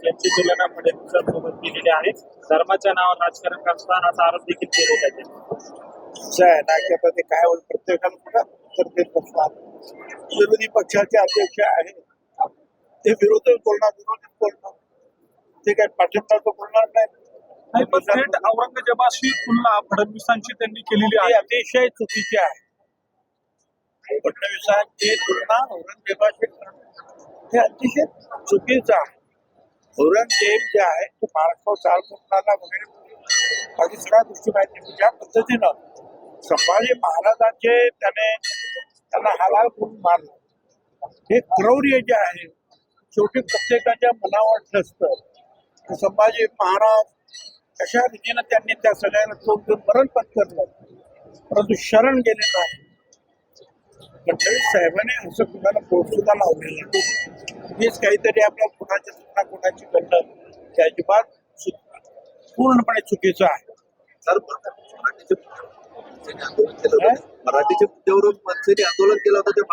यांची तुलना फडणवीसांसोबत केलेली आहे. धर्माच्या नावावर राजकारण करतानाचा आरोप देखील केले जाते. असं आहे ना की आता ते काय होईल प्रत्येकाला कुठं उत्तर देत असतात. विरोधी पक्षाचे अध्यक्ष आहेत ते विरोधक बोलणार ते काय पाठिंबा तर बोलणार नाही, पण थेट औरंगजेबाशी तुलना फडणवीसांची त्यांनी केलेली आहे. अतिशय चुकीची आहे. फडणवीसांची तुलना औरंगजेबाशी करणं हे अतिशय चुकीचं आहे. औरंगजेब जे आहे तो महाराष्ट्रावर चाल करणारा वगैरे बाकी सगळ्या गोष्टी माहिती ज्या पद्धतीनं संभाजी महाराजांचे त्यांना हालाल करून मारलं हे क्रौर्य जे आहे शेवटी प्रत्येकाच्या मनावर नसतं. संभाजी महाराज कशा रीतीनं त्यांनी त्या सगळ्यांना मरण पत्करलं परंतु शरण गेले नाही. फडणवीस साहेबांनी असं कुणाला पोट सुद्धा लावलेलं मीच काहीतरी आपल्या कुणाच्या तुलना कुणाची करणं हे अजिबात पूर्णपणे चुकीचं आहे. मराठीच्या मुद्द्यावरून मनसेने आंदोलन केलं होतं ते